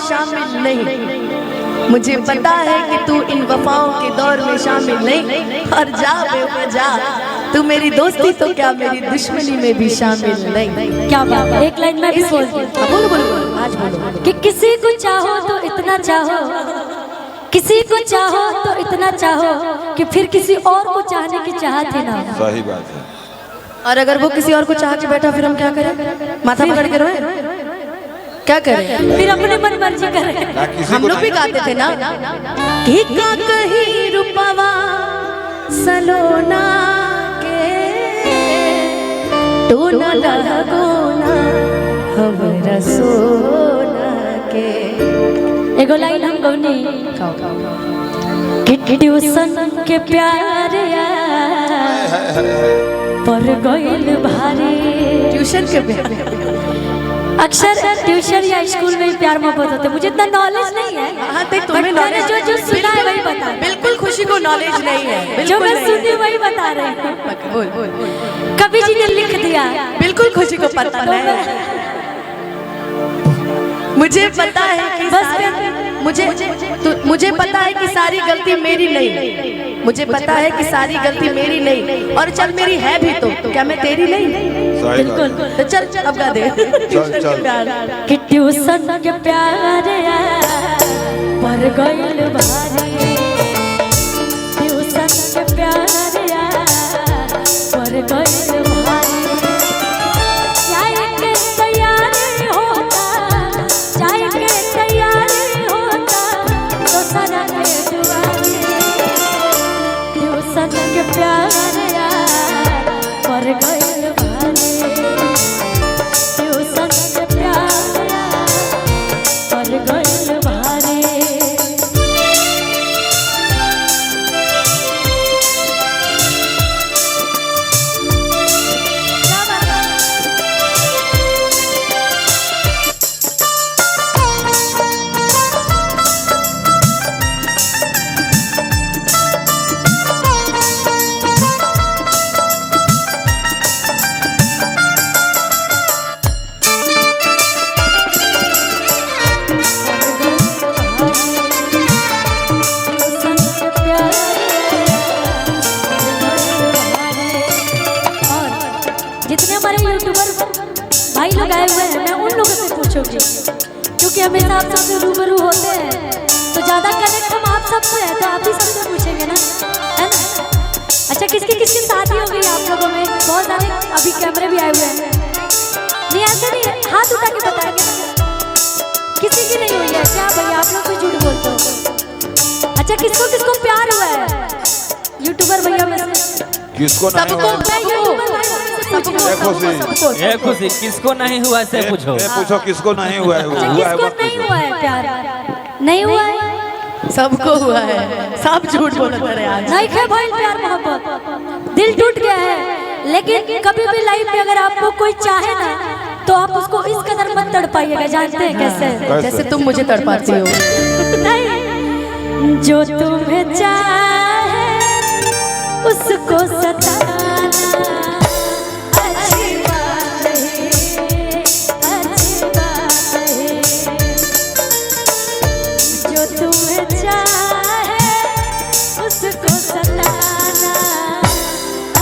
शामिल नहीं। मुझे पता है कि तू इन वफाओं के दौर में शामिल नहीं। और जा बेवफा जा, तू मेरी दोस्ती तो क्या मेरी दुश्मनी में भी शामिल नहीं। क्या बात है, एक लाइन में भी बोलो बोलो आज बोलो कि किसी को चाहो तो इतना चाहो, किसी को चाहो तो इतना चाहो कि फिर किसी और को चाहने की चाहत ही ना हो। सही बात है। और अगर वो किसी और को चाह के बैठा फिर हम क्या करें? माथा पकड़ के रोए? क्या करें? फिर अपने मन मर्जी करें। हम लोग भी गाते थे ना कि का कहीं रुपवा सलोना के तो न लगोना हमरा सोना के। एगो लाइन हम गौनी कि ट्यूशन के प्यार पर गइल भारी। ट्यूशन के प्यार अक्सर ट्यूशन या स्कूल में प्यार मोहब्बत होते, मुझे इतना नॉलेज नहीं है। हाँ तो तुम्हें नॉलेज जो जो सुना है वही बता। बिल्कुल खुशी को नॉलेज नहीं है, जो मैं सुनी वही बता रहे हैं। बोल बोल कवि जी ने लिख दिया, बिल्कुल खुशी को पता नहीं। मुझे पता है कि मुझे पता है कि सारी गलती मेरी नहीं। मुझे पता है कि सारी गलती मेरी नहीं, और चल मेरी है भी तो क्या मैं तेरी नहीं? बिल्कुल। तो चल अब गा दे कि ट्यूशन के प्यार पर गइल भारी। ट्यूशन के प्यार पर गइल भारी। चाय के तैयारी होता, चाय के तैयारी होता तो सना के दुआरी। ट्यूशन के प्यार पर गइल भारी। ट्यूशन के प्यार पर गइल भारी। जितने हमारे यूट्यूबर भाई लोग आए हुए हैं, मैं उन लोगों से पूछूंगी क्योंकि हमेशा आप सबसे रूबरू होते हैं तो ज़्यादा कनेक्ट हम आप सबसे है, तो आप ही सबसे पूछेंगे ना, है ना? अच्छा, किसकी किसकी शादी हो गई आप लोगों में? बहुत सारे अभी कैमरे भी आए हुए हैं। नहीं ऐसे नहीं है, हाथ उठा के बताएंगे ना। किसी की नहीं हुई है क्या भैया? आप लोग भी झूठ बोलते हो। अच्छा, किसको किसको प्यार हुआ है यूट्यूबर भैया में से? किसको नहीं हुआ? ये खुशी किसको नहीं हुआ से पूछो। पूछो किसको नहीं हुआ है? किसको नहीं हुआ है प्यार? नहीं हुआ है, सबको हुआ है। सब झूठ बोलते रहे आज। नहीं खे भाई प्यार मोहब्बत, दिल टूट गया है। लेकिन कभी भी लाइफ में अगर आपको कोई चाहे ना तो आप उसको इस कदर मत तड़पाइएगा। जानते हैं कैसे? जैसे तुम मुझे तड़पाती हो। नहीं, जो तुम्हें चाहे उसको सताना अच्छी बात है, अच्छी बात है। जो तुम्हें चाहे उसको सताना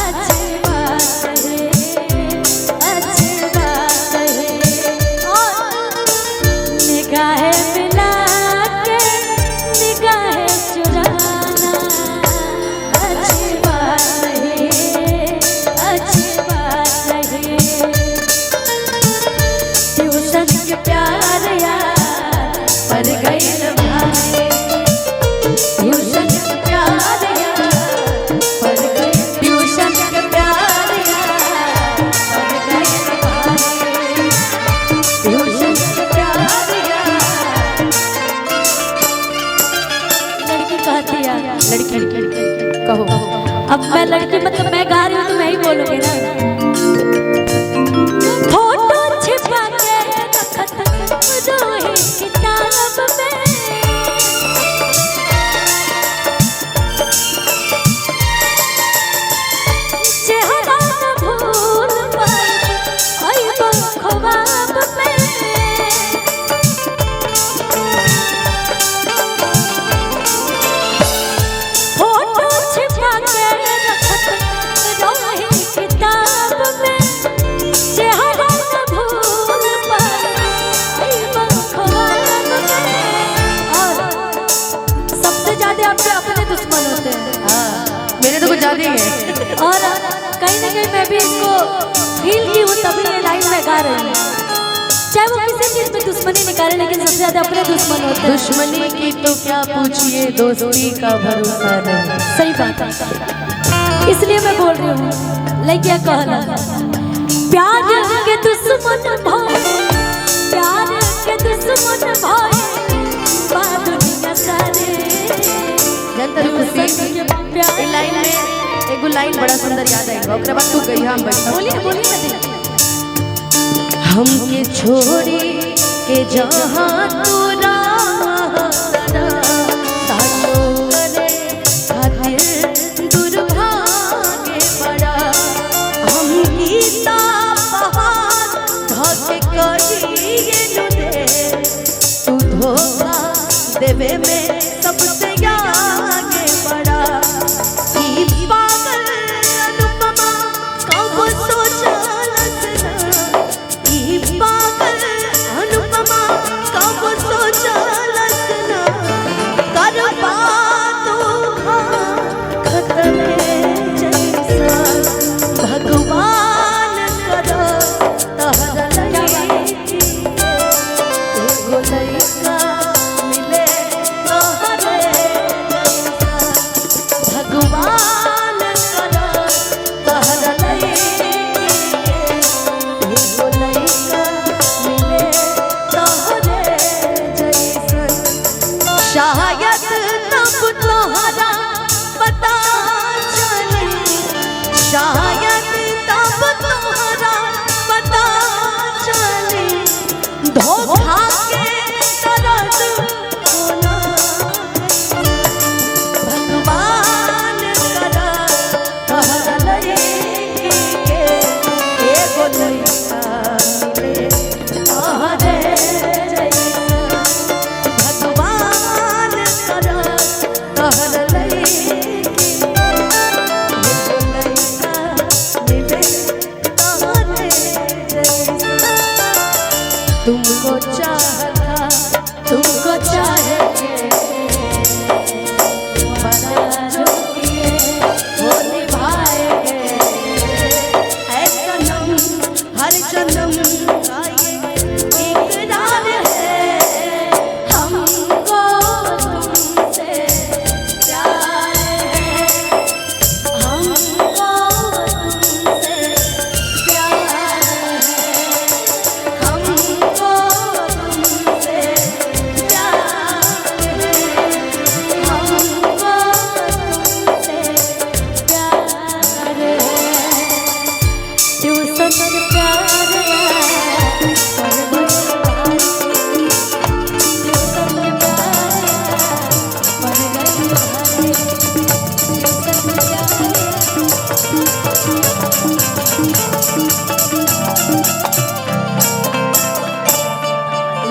अच्छी बात है, अच्छी बात है। और निगाहें मिला के निगाहें चुराना अच्छी बात है, अच्छी बात है। ट्यूशन के प्यार यार पर गइल भारी। ट्यूशन के प्यार यार पर गइल, ट्यूशन के प्यार यार पर गइल भारी। ट्यूशन के प्यार यार। लड़की कहती है, लड़की कहो। अब मैं लड़की मतलब मैं गा रही हूँ तो मैं ही बोलूँगी ना। फोटो छिपा के रखत रोही किताब में, चेहरा न भूल पाई ख्वाब में। ज्यादा ही है। और कहीं ना कहीं मैं भी इसको फील की हूँ, तभी ये लाइन में गा रही हूँ। चाहे वो किसी चीज में दुश्मनी निकाले, लेकिन सबसे ज्यादा अपने दुश्मन होते हैं। दुश्मनी की तो क्या पूछिए, दोस्ती का भरोसा नहीं। सही बात है, इसलिए मैं बोल रही हूँ। लइकिया कहला प्यार के दुश्मन भाई, प्यार के दुश्मन भाई, बात दुनिया सारे जनता खुशी प्यार। लाइन में एगो लाइन बड़ा सुंदर याद आएगा, ओकरा बाद तू गई हम बैठा। बोलिए बोलिए ना दिल। हमके छोड़ी के जहाँ तू राह सालों करे खातिर दुर्भाग्य बड़ा। हम गीता पहाड़ धके कहिए नु दे, तू धोखा देवे में सबसे आगे बड़ा। ई पागल अनुपमा कब सोचलस ना, ई पागल अनुपमा कब सोचलस ना, करबा तू खत्म जैसा भगवान कर तहर लगी। एगो लइका मिले तोहरे जैसा, भगवान कर तहर लगी। एगो लइका मिले तोहरे जैसा, शायद तब तोहरा पता चले, शायद तब तोहरा पता चले, धोखा के दर्द होना। भगवान कर तोहर लगी के एगो लइका मिले तोहरे जैसा, भगवान कर तोहर लगी एगो लइका मिले तोहरे जैसा। तुमको चाहता तुमको चाहेंगे, वादा जो किए वो निभाएंगे। है सनम हर जन्म का ये इकरार है, हमको तुमसे प्यार है, हमको तुमसे प्यार है, हमको तुमसे प्यार है, हमको तुमसे प्यार है, ट्यूशन में प्यार है, पर ट्यूशन में प्यार है, पर गई भारी, ट्यूशन में प्यार है।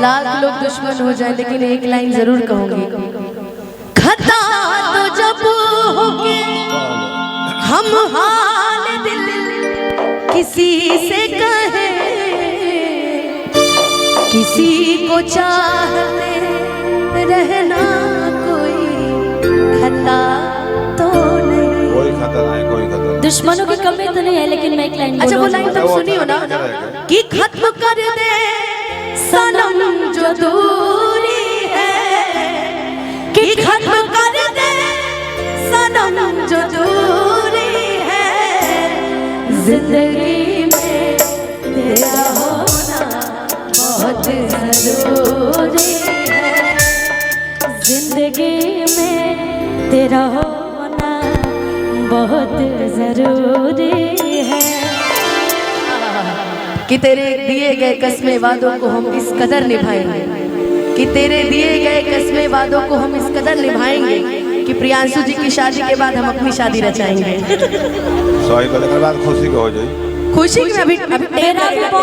लाख लोग दुश्मन हो जाए, लेकिन एक लाइन जरूर कहूंगी। खता तो जब होके हम हाल दिल किसी से कहे, किसी को चाहते रहना कोई खता तो नहीं। कोई खतरा नहीं, कोई खतरा नहीं। दुश्मनों की कमी तो नहीं है, लेकिन मैं एक लाइन अच्छा वो बोलूंगी। लाइन तुम सुनियो ना, कि खत्म कर दे सनम जो दूरी है, कि खत्म कर दे सनम जो दूरी है। जिंदगी में तेरा होना बहुत जरूरी है, जिंदगी में तेरा होना बहुत जरूरी है। कि तेरे दिए गए कस्मे वादों को हम इस कदर निभाएंगे, कि तेरे दिए गए कस्मे वादों को हम इस कदर निभाएंगे कि प्रियांशु जी की शादी के बाद हम अपनी शादी रचाएंगे। सॉरी, बाद खुशी का हो जाए। खुशी में अभी तेरा भी बहुत